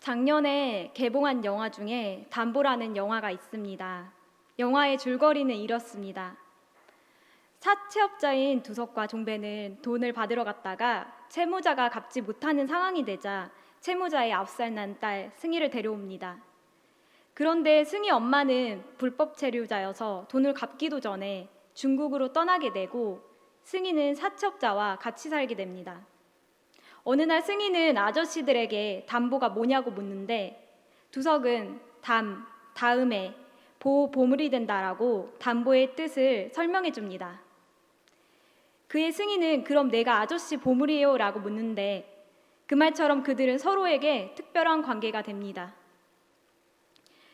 작년에 개봉한 영화 중에 담보라는 영화가 있습니다. 영화의 줄거리는 이렇습니다. 사채업자인 두석과 종배는 돈을 받으러 갔다가 채무자가 갚지 못하는 상황이 되자 채무자의 9살 난 딸 승희를 데려옵니다. 그런데 승희 엄마는 불법 체류자여서 돈을 갚기도 전에 중국으로 떠나게 되고 승희는 사채업자와 같이 살게 됩니다. 어느 날 승희는 아저씨들에게 담보가 뭐냐고 묻는데 두석은 다음에, 보물이 된다라고 담보의 뜻을 설명해 줍니다. 그의 승희는 그럼 내가 아저씨 보물이에요? 라고 묻는데 그 말처럼 그들은 서로에게 특별한 관계가 됩니다.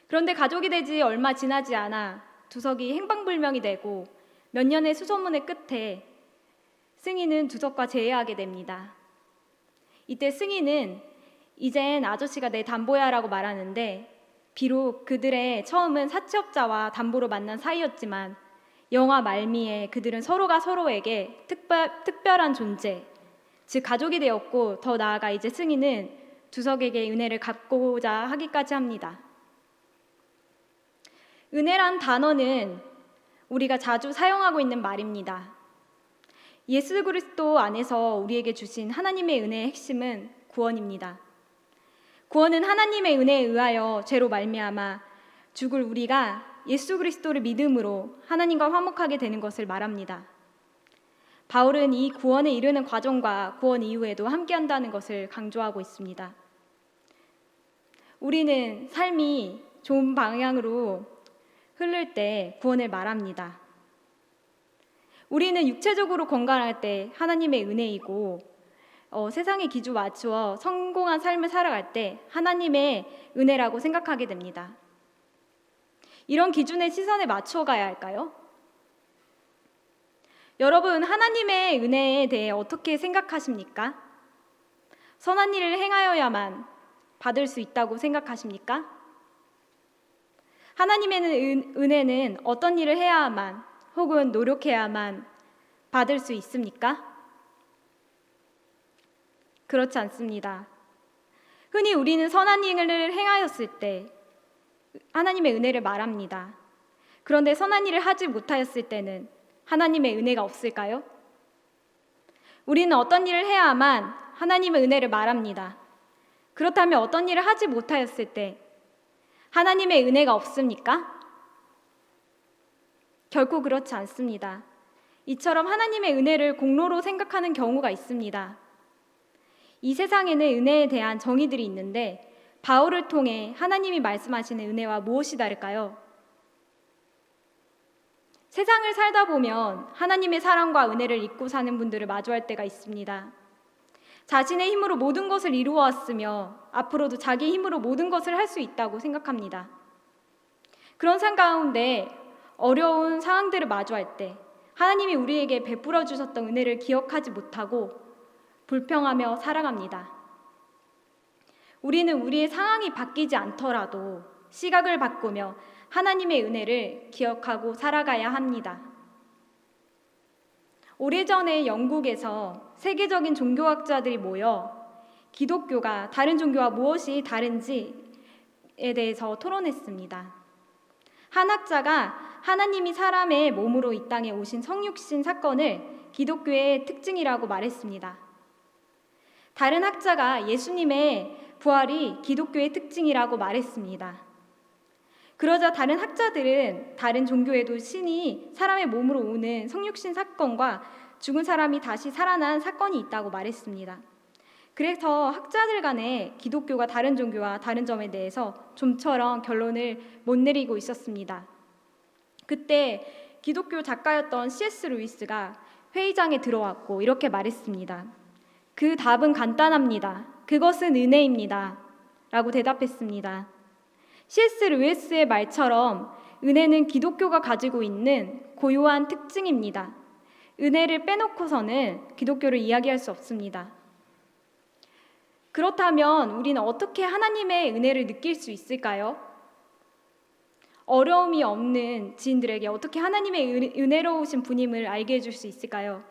그런데 가족이 되지 얼마 지나지 않아 두석이 행방불명이 되고 몇 년의 수소문의 끝에 승희는 두석과 재회하게 됩니다. 이때 승희는 이젠 아저씨가 내 담보야 라고 말하는데 비록 그들의 처음은 사채업자와 담보로 만난 사이였지만 영화 말미에 그들은 서로가 서로에게 특별한 존재, 즉 가족이 되었고 더 나아가 이제 승희는 두석에게 은혜를 갚고자 하기까지 합니다. 은혜란 단어는 우리가 자주 사용하고 있는 말입니다. 예수 그리스도 안에서 우리에게 주신 하나님의 은혜의 핵심은 구원입니다. 구원은 하나님의 은혜에 의하여 죄로 말미암아 죽을 우리가 예수 그리스도를 믿음으로 하나님과 화목하게 되는 것을 말합니다. 바울은 이 구원에 이르는 과정과 구원 이후에도 함께한다는 것을 강조하고 있습니다. 우리는 삶이 좋은 방향으로 흐를 때 구원을 말합니다. 우리는 육체적으로 건강할 때 하나님의 은혜이고 세상의 기준 맞추어 성공한 삶을 살아갈 때 하나님의 은혜라고 생각하게 됩니다. 이런 기준의 시선에 맞추어 가야 할까요? 여러분, 하나님의 은혜에 대해 어떻게 생각하십니까? 선한 일을 행하여야만 받을 수 있다고 생각하십니까? 하나님의 은혜는 어떤 일을 해야만 혹은 노력해야만 받을 수 있습니까? 그렇지 않습니다. 흔히 우리는 선한 일을 행하였을 때 하나님의 은혜를 말합니다. 그런데 선한 일을 하지 못하였을 때는 하나님의 은혜가 없을까요? 우리는 어떤 일을 해야만 하나님의 은혜를 말합니다. 그렇다면 어떤 일을 하지 못하였을 때 하나님의 은혜가 없습니까? 결코 그렇지 않습니다. 이처럼 하나님의 은혜를 공로로 생각하는 경우가 있습니다. 이 세상에는 은혜에 대한 정의들이 있는데 바울을 통해 하나님이 말씀하시는 은혜와 무엇이 다를까요? 세상을 살다 보면 하나님의 사랑과 은혜를 잊고 사는 분들을 마주할 때가 있습니다. 자신의 힘으로 모든 것을 이루어왔으며 앞으로도 자기 힘으로 모든 것을 할 수 있다고 생각합니다. 그런 삶 가운데 어려운 상황들을 마주할 때 하나님이 우리에게 베풀어 주셨던 은혜를 기억하지 못하고 불평하며 살아갑니다. 우리는 우리의 상황이 바뀌지 않더라도 시각을 바꾸며 하나님의 은혜를 기억하고 살아가야 합니다. 오래전에 영국에서 세계적인 종교학자들이 모여 기독교가 다른 종교와 무엇이 다른지에 대해서 토론했습니다. 한 학자가 하나님이 사람의 몸으로 이 땅에 오신 성육신 사건을 기독교의 특징이라고 말했습니다. 다른 학자가 예수님의 부활이 기독교의 특징이라고 말했습니다. 그러자 다른 학자들은 다른 종교에도 신이 사람의 몸으로 오는 성육신 사건과 죽은 사람이 다시 살아난 사건이 있다고 말했습니다. 그래서 학자들 간에 기독교가 다른 종교와 다른 점에 대해서 좀처럼 결론을 못 내리고 있었습니다. 그때 기독교 작가였던 C.S. 루이스가 회의장에 들어왔고 이렇게 말했습니다. 그 답은 간단합니다. 그것은 은혜입니다. 라고 대답했습니다. C.S. 루이스의 말처럼 은혜는 기독교가 가지고 있는 고유한 특징입니다. 은혜를 빼놓고서는 기독교를 이야기할 수 없습니다. 그렇다면 우리는 어떻게 하나님의 은혜를 느낄 수 있을까요? 어려움이 없는 지인들에게 어떻게 하나님의 은혜로우신 분임을 알게 해줄 수 있을까요?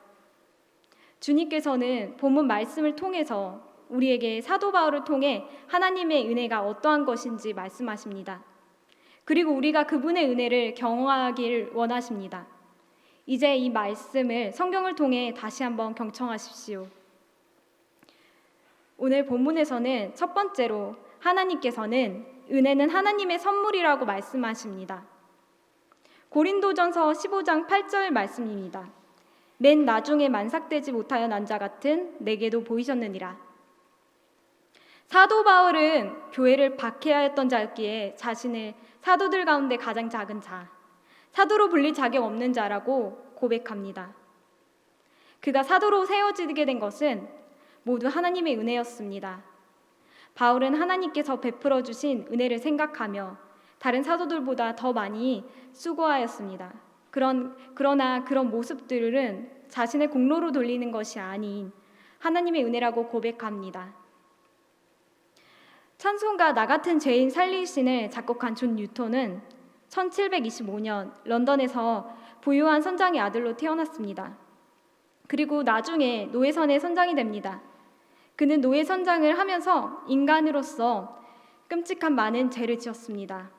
주님께서는 본문 말씀을 통해서 우리에게 사도 바울을 통해 하나님의 은혜가 어떠한 것인지 말씀하십니다. 그리고 우리가 그분의 은혜를 경험하길 원하십니다. 이제 이 말씀을 성경을 통해 다시 한번 경청하십시오. 오늘 본문에서는 첫 번째로 하나님께서는 은혜는 하나님의 선물이라고 말씀하십니다. 고린도전서 15장 8절 말씀입니다. 맨 나중에 만삭되지 못하여 난 자 같은 내게도 보이셨느니라. 사도 바울은 교회를 박해하였던 자였기에 자신을 사도들 가운데 가장 작은 자, 사도로 불릴 자격 없는 자라고 고백합니다. 그가 사도로 세워지게 된 것은 모두 하나님의 은혜였습니다. 바울은 하나님께서 베풀어 주신 은혜를 생각하며 다른 사도들보다 더 많이 수고하였습니다. 그러나 그런 모습들은 자신의 공로로 돌리는 것이 아닌 하나님의 은혜라고 고백합니다. 찬송가 나 같은 죄인 살리신을 작곡한 존 뉴턴은 1725년 런던에서 부유한 선장의 아들로 태어났습니다. 그리고 나중에 노예선의 선장이 됩니다. 그는 노예 선장을 하면서 인간으로서 끔찍한 많은 죄를 지었습니다.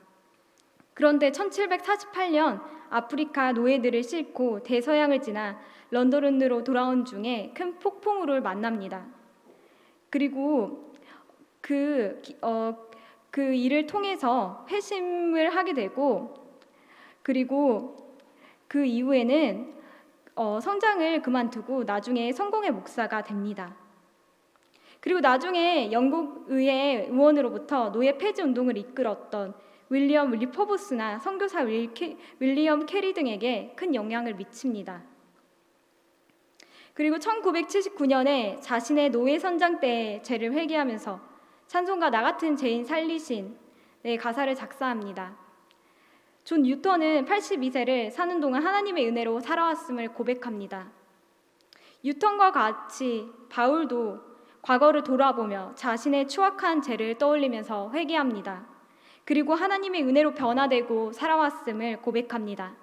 그런데 1748년 아프리카 노예들을 싣고 대서양을 지나 런던으로 돌아온 중에 큰 폭풍우를 만납니다. 그리고 그 일을 통해서 회심을 하게 되고, 그리고 그 이후에는 성장을 그만두고 나중에 성공의 목사가 됩니다. 그리고 나중에 영국 의회 의원으로부터 노예 폐지 운동을 이끌었던 윌리엄 리퍼브스나 선교사 윌리엄 캐리 등에게 큰 영향을 미칩니다. 그리고 1979년에 자신의 노예 선장 때의 죄를 회개하면서 찬송가 나 같은 죄인 살리신의 가사를 작사합니다. 존 뉴턴은 82세를 사는 동안 하나님의 은혜로 살아왔음을 고백합니다. 뉴턴과 같이 바울도 과거를 돌아보며 자신의 추악한 죄를 떠올리면서 회개합니다. 그리고 하나님의 은혜로 변화되고 살아왔음을 고백합니다.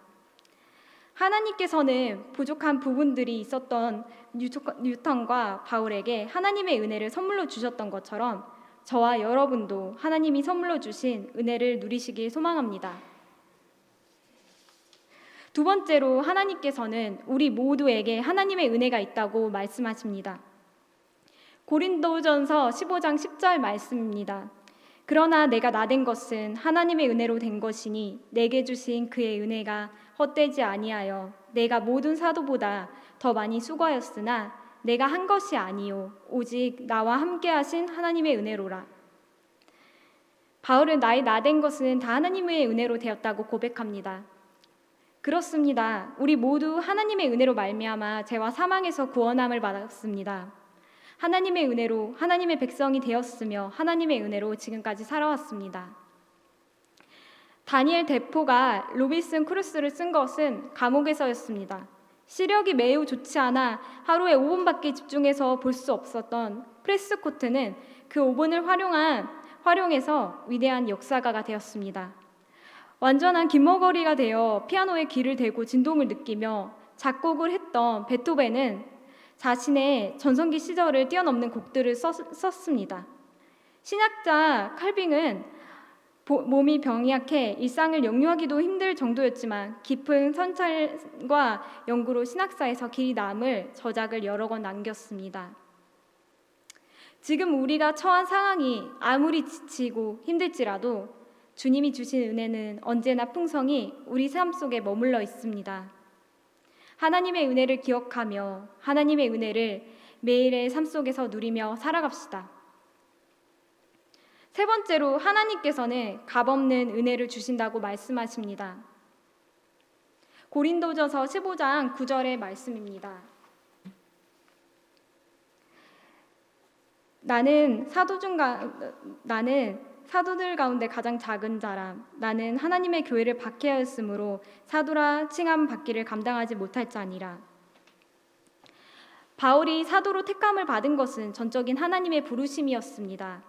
하나님께서는 부족한 부분들이 있었던 뉴턴과 바울에게 하나님의 은혜를 선물로 주셨던 것처럼 저와 여러분도 하나님이 선물로 주신 은혜를 누리시길 소망합니다. 두 번째로 하나님께서는 우리 모두에게 하나님의 은혜가 있다고 말씀하십니다. 고린도전서 15장 10절 말씀입니다. 그러나 내가 나된 것은 하나님의 은혜로 된 것이니 내게 주신 그의 은혜가 헛되지 아니하여 내가 모든 사도보다 더 많이 수고하였으나 내가 한 것이 아니요 오직 나와 함께 하신 하나님의 은혜로라. 바울은 나의 나된 것은 다 하나님의 은혜로 되었다고 고백합니다. 그렇습니다. 우리 모두 하나님의 은혜로 말미암아 죄와 사망에서 구원함을 받았습니다. 하나님의 은혜로 하나님의 백성이 되었으며 하나님의 은혜로 지금까지 살아왔습니다. 다니엘 대포가 로빈슨 크루소를 쓴 것은 감옥에서였습니다. 시력이 매우 좋지 않아 하루에 5분밖에 집중해서 볼 수 없었던 프레스코트는 그 5분을 활용해서 위대한 역사가가 되었습니다. 완전한 긴머거리가 되어 피아노에 귀를 대고 진동을 느끼며 작곡을 했던 베토벤은 자신의 전성기 시절을 뛰어넘는 곡들을 썼습니다. 신학자 칼빙은 몸이 병약해 일상을 영유하기도 힘들 정도였지만 깊은 성찰과 연구로 신학사에서 길이 남을 저작을 여러 권 남겼습니다. 지금 우리가 처한 상황이 아무리 지치고 힘들지라도 주님이 주신 은혜는 언제나 풍성히 우리 삶 속에 머물러 있습니다. 하나님의 은혜를 기억하며 하나님의 은혜를 매일의 삶 속에서 누리며 살아갑시다. 세 번째로 하나님께서는 값없는 은혜를 주신다고 말씀하십니다. 고린도전서 15장 9절의 말씀입니다. 나는 사도들 가운데 가장 작은 자라. 나는 하나님의 교회를 박해하였으므로 사도라 칭함 받기를 감당하지 못할 자니라. 바울이 사도로 택감을 받은 것은 전적인 하나님의 부르심이었습니다.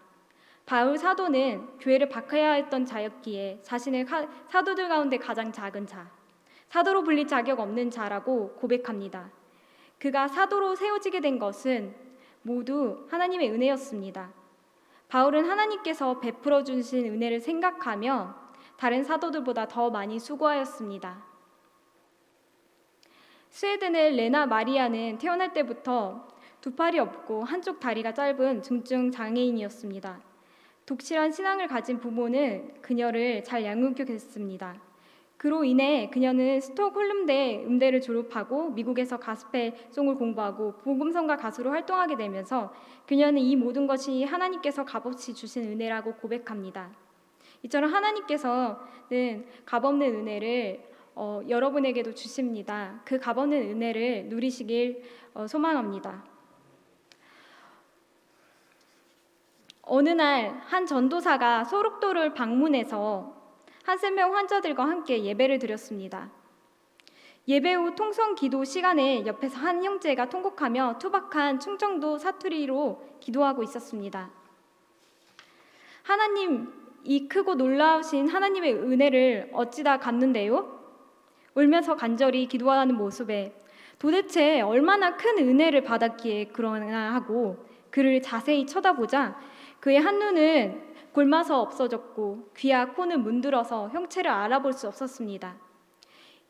바울 사도는 교회를 박해하였던 자였기에 자신을 사도들 가운데 가장 작은 자, 사도로 불릴 자격 없는 자라고 고백합니다. 그가 사도로 세워지게 된 것은 모두 하나님의 은혜였습니다. 바울은 하나님께서 베풀어 주신 은혜를 생각하며 다른 사도들보다 더 많이 수고하였습니다. 스웨덴의 레나 마리아는 태어날 때부터 두 팔이 없고 한쪽 다리가 짧은 중증 장애인이었습니다. 독실한 신앙을 가진 부모는 그녀를 잘 양육했습니다. 그로 인해 그녀는 스톡홀름대 음대를 졸업하고 미국에서 가스펠송을 공부하고 복음성가 가수로 활동하게 되면서 그녀는 이 모든 것이 하나님께서 값없이 주신 은혜라고 고백합니다. 이처럼 하나님께서는 값없는 은혜를 여러분에게도 주십니다. 그 값없는 은혜를 누리시길 소망합니다. 어느 날 한 전도사가 소록도를 방문해서 한센병 환자들과 함께 예배를 드렸습니다. 예배 후 통성 기도 시간에 옆에서 한 형제가 통곡하며 투박한 충청도 사투리로 기도하고 있었습니다. 하나님, 이 크고 놀라우신 하나님의 은혜를 어찌다 갚는데요? 울면서 간절히 기도하는 모습에 도대체 얼마나 큰 은혜를 받았기에 그러나 하고 그를 자세히 쳐다보자 그의 한눈은 골마서 없어졌고 귀와 코는 문드러서 형체를 알아볼 수 없었습니다.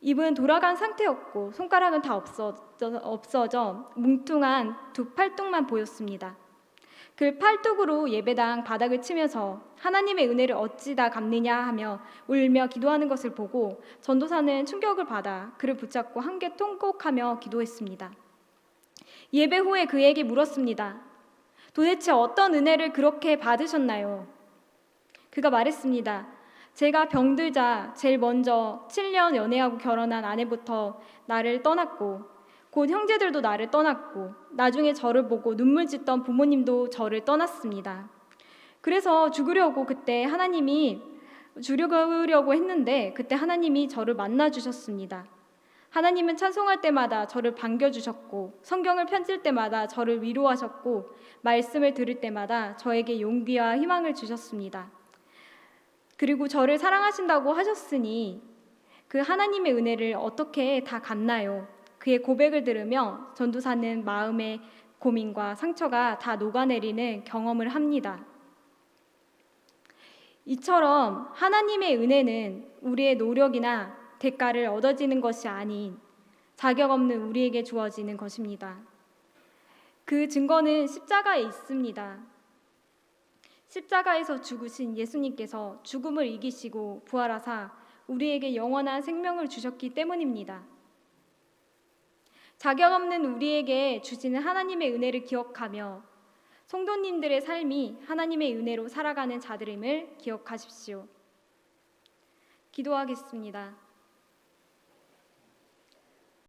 입은 돌아간 상태였고 손가락은 다 없어져 뭉뚱한 두 팔뚝만 보였습니다. 그 팔뚝으로 예배당 바닥을 치면서 하나님의 은혜를 어찌다 갚느냐 하며 울며 기도하는 것을 보고 전도사는 충격을 받아 그를 붙잡고 함께 통곡하며 기도했습니다. 예배 후에 그에게 물었습니다. 도대체 어떤 은혜를 그렇게 받으셨나요? 그가 말했습니다. 제가 병들자 제일 먼저 7년 연애하고 결혼한 아내부터 나를 떠났고 곧 형제들도 나를 떠났고 나중에 저를 보고 눈물 짓던 부모님도 저를 떠났습니다. 그래서 죽으려고 했는데 그때 하나님이 저를 만나 주셨습니다. 하나님은 찬송할 때마다 저를 반겨주셨고 성경을 펼칠 때마다 저를 위로하셨고 말씀을 들을 때마다 저에게 용기와 희망을 주셨습니다. 그리고 저를 사랑하신다고 하셨으니 그 하나님의 은혜를 어떻게 다 갚나요? 그의 고백을 들으며 전도사는 마음의 고민과 상처가 다 녹아내리는 경험을 합니다. 이처럼 하나님의 은혜는 우리의 노력이나 대가를 얻어지는 것이 아닌 자격 없는 우리에게 주어지는 것입니다. 그 증거는 십자가에 있습니다. 십자가에서 죽으신 예수님께서 죽음을 이기시고 부활하사 우리에게 영원한 생명을 주셨기 때문입니다. 자격 없는 우리에게 주시는 하나님의 은혜를 기억하며 성도님들의 삶이 하나님의 은혜로 살아가는 자들임을 기억하십시오. 기도하겠습니다.